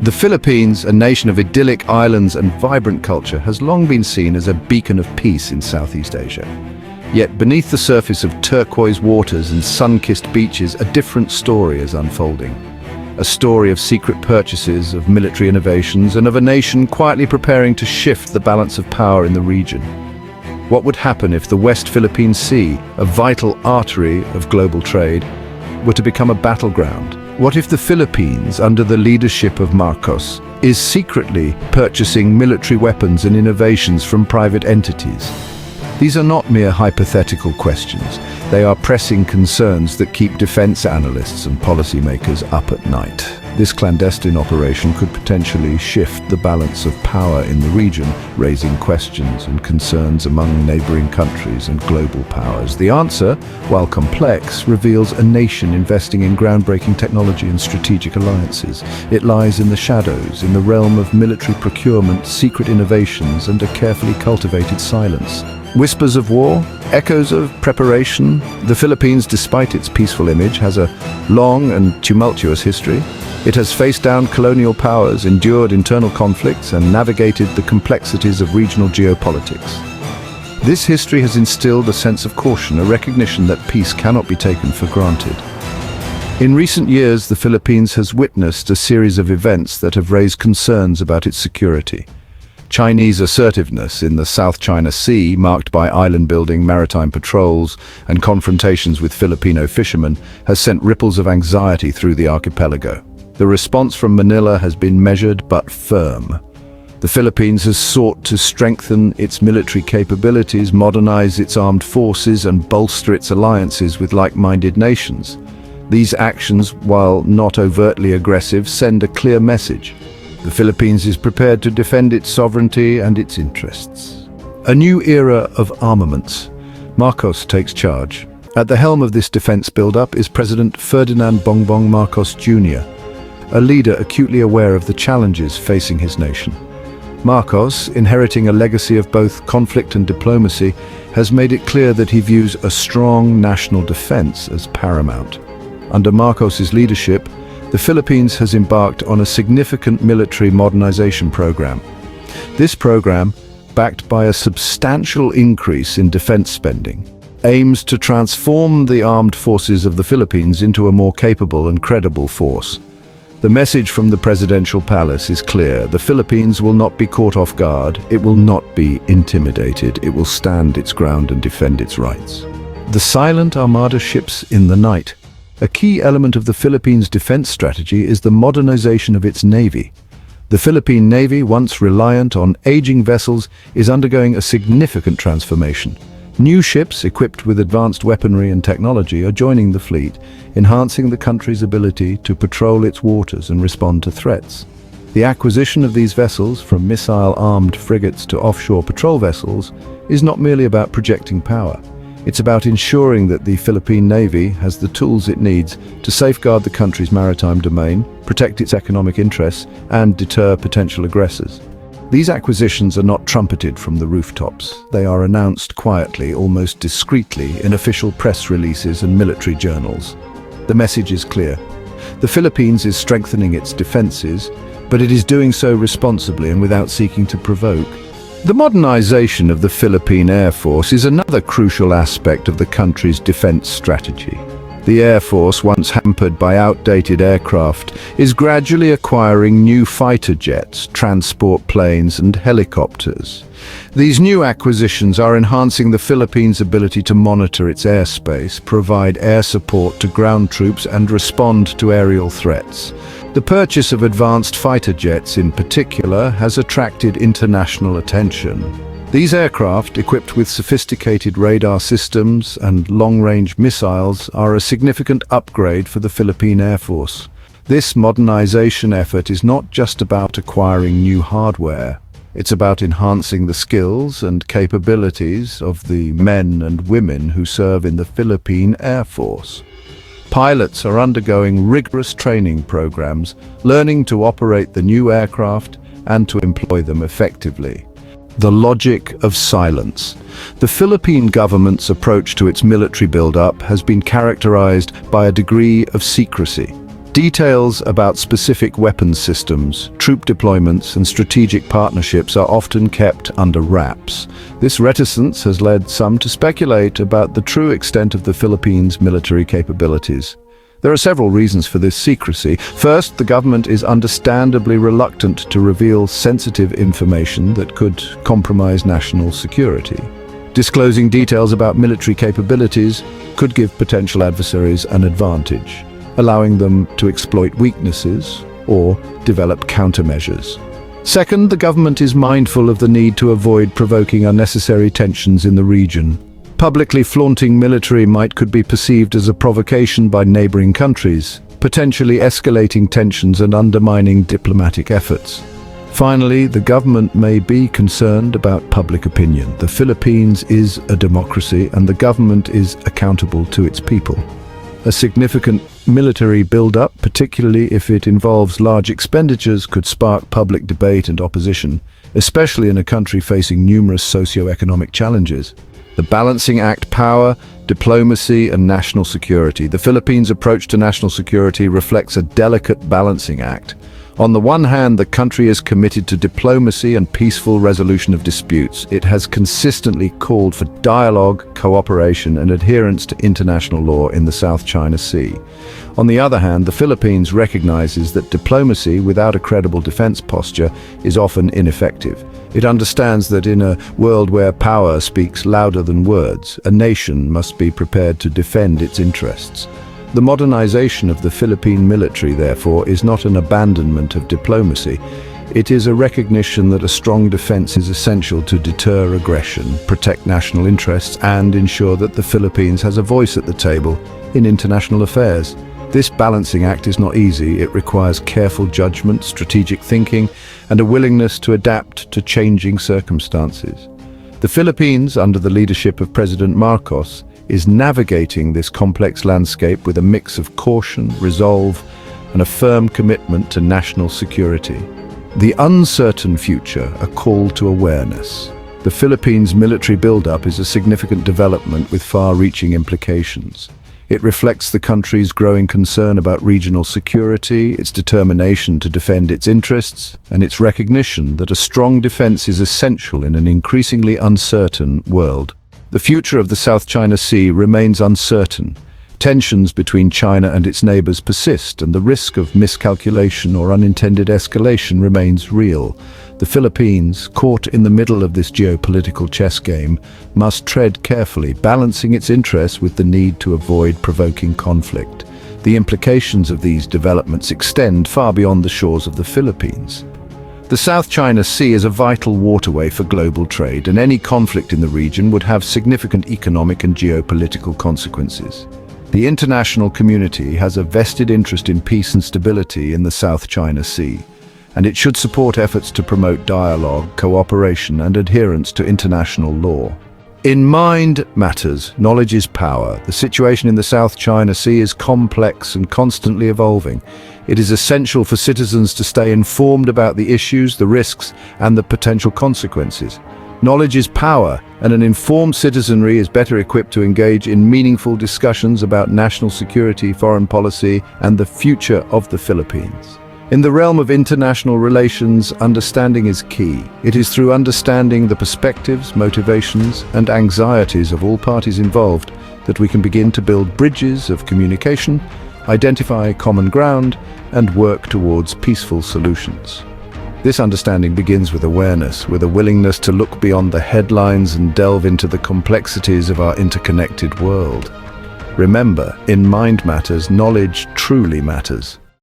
The Philippines, a nation of idyllic islands and vibrant culture, has long been seen as a beacon of peace in Southeast Asia. Yet beneath the surface of turquoise waters and sun-kissed beaches, a different story is unfolding. A story of secret purchases, of military innovations, and of a nation quietly preparing to shift the balance of power in the region. What would happen if the West Philippine Sea, a vital artery of global trade, were to become a battleground? What if the Philippines, under the leadership of Marcos, is secretly purchasing military weapons and innovations from private entities? These are not mere hypothetical questions. They are pressing concerns that keep defense analysts and policymakers up at night. This clandestine operation could potentially shift the balance of power in the region, raising questions and concerns among neighboring countries and global powers. The answer, while complex, reveals a nation investing in groundbreaking technology and strategic alliances. It lies in the shadows, in the realm of military procurement, secret innovations, and a carefully cultivated silence. Whispers of war, echoes of preparation. The Philippines, despite its peaceful image, has a long and tumultuous history. It has faced down colonial powers, endured internal conflicts, and navigated the complexities of regional geopolitics. This history has instilled a sense of caution, a recognition that peace cannot be taken for granted. In recent years, the Philippines has witnessed a series of events that have raised concerns about its security. Chinese assertiveness in the South China Sea, marked by island-building maritime patrols and confrontations with Filipino fishermen, has sent ripples of anxiety through the archipelago. The response from Manila has been measured but firm. The Philippines has sought to strengthen its military capabilities, modernize its armed forces, and bolster its alliances with like-minded nations. These actions, while not overtly aggressive, send a clear message. The Philippines is prepared to defend its sovereignty and its interests. A new era of armaments. Marcos takes charge. At the helm of this defense buildup is President Ferdinand Bongbong Marcos Jr., a leader acutely aware of the challenges facing his nation. Marcos, inheriting a legacy of both conflict and diplomacy, has made it clear that he views a strong national defense as paramount. Under Marcos's leadership, the Philippines has embarked on a significant military modernization program. This program, backed by a substantial increase in defense spending, aims to transform the armed forces of the Philippines into a more capable and credible force. The message from the presidential palace is clear. The Philippines will not be caught off guard. It will not be intimidated. It will stand its ground and defend its rights. The silent armada ships in the night. A key element of the Philippines' defense strategy is the modernization of its navy. The Philippine Navy, once reliant on aging vessels, is undergoing a significant transformation. New ships equipped with advanced weaponry and technology are joining the fleet, enhancing the country's ability to patrol its waters and respond to threats. The acquisition of these vessels, from missile-armed frigates to offshore patrol vessels, is not merely about projecting power. It's about ensuring that the Philippine Navy has the tools it needs to safeguard the country's maritime domain, protect its economic interests, and deter potential aggressors. These acquisitions are not trumpeted from the rooftops. They are announced quietly, almost discreetly, in official press releases and military journals. The message is clear. The Philippines is strengthening its defenses, but it is doing so responsibly and without seeking to provoke. The modernization of the Philippine Air Force is another crucial aspect of the country's defense strategy. The Air Force, once hampered by outdated aircraft, is gradually acquiring new fighter jets, transport planes, and helicopters. These new acquisitions are enhancing the Philippines' ability to monitor its airspace, provide air support to ground troops, and respond to aerial threats. The purchase of advanced fighter jets, in particular, has attracted international attention. These aircraft, equipped with sophisticated radar systems and long-range missiles, are a significant upgrade for the Philippine Air Force. This modernization effort is not just about acquiring new hardware. It's about enhancing the skills and capabilities of the men and women who serve in the Philippine Air Force. Pilots are undergoing rigorous training programs, learning to operate the new aircraft and to employ them effectively. The logic of silence. The Philippine government's approach to its military buildup has been characterized by a degree of secrecy. Details about specific weapons systems, troop deployments, and strategic partnerships are often kept under wraps. This reticence has led some to speculate about the true extent of the Philippines' military capabilities. There are several reasons for this secrecy. First, the government is understandably reluctant to reveal sensitive information that could compromise national security. Disclosing details about military capabilities could give potential adversaries an advantage, allowing them to exploit weaknesses or develop countermeasures. Second, the government is mindful of the need to avoid provoking unnecessary tensions in the region. Publicly flaunting military might could be perceived as a provocation by neighboring countries, potentially escalating tensions and undermining diplomatic efforts. Finally, the government may be concerned about public opinion. The Philippines is a democracy, and the government is accountable to its people. A significant military buildup, particularly if it involves large expenditures, could spark public debate and opposition, especially in a country facing numerous socio-economic challenges. The balancing act: power, diplomacy, and national security. The Philippines' approach to national security reflects a delicate balancing act. On the one hand, the country is committed to diplomacy and peaceful resolution of disputes. It has consistently called for dialogue, cooperation, and adherence to international law in the South China Sea. On the other hand, the Philippines recognizes that diplomacy without a credible defense posture is often ineffective. It understands that in a world where power speaks louder than words, a nation must be prepared to defend its interests. The modernization of the Philippine military, therefore, is not an abandonment of diplomacy. It is a recognition that a strong defense is essential to deter aggression, protect national interests, and ensure that the Philippines has a voice at the table in international affairs. This balancing act is not easy. It requires careful judgment, strategic thinking, and a willingness to adapt to changing circumstances. The Philippines, under the leadership of President Marcos, is navigating this complex landscape with a mix of caution, resolve, and a firm commitment to national security. The uncertain future, a call to awareness. The Philippines' military buildup is a significant development with far-reaching implications. It reflects the country's growing concern about regional security, its determination to defend its interests, and its recognition that a strong defense is essential in an increasingly uncertain world. The future of the South China Sea remains uncertain. Tensions between China and its neighbors persist, and the risk of miscalculation or unintended escalation remains real. The Philippines, caught in the middle of this geopolitical chess game, must tread carefully, balancing its interests with the need to avoid provoking conflict. The implications of these developments extend far beyond the shores of the Philippines. The South China Sea is a vital waterway for global trade, and any conflict in the region would have significant economic and geopolitical consequences. The international community has a vested interest in peace and stability in the South China Sea, and it should support efforts to promote dialogue, cooperation, and adherence to international law. In mind matters, knowledge is power. The situation in the South China Sea is complex and constantly evolving. It is essential for citizens to stay informed about the issues, the risks, and the potential consequences. Knowledge is power, and an informed citizenry is better equipped to engage in meaningful discussions about national security, foreign policy, and the future of the Philippines. In the realm of international relations, understanding is key. It is through understanding the perspectives, motivations, and anxieties of all parties involved that we can begin to build bridges of communication, identify common ground, and work towards peaceful solutions. This understanding begins with awareness, with a willingness to look beyond the headlines and delve into the complexities of our interconnected world. Remember, in mind matters, knowledge truly matters.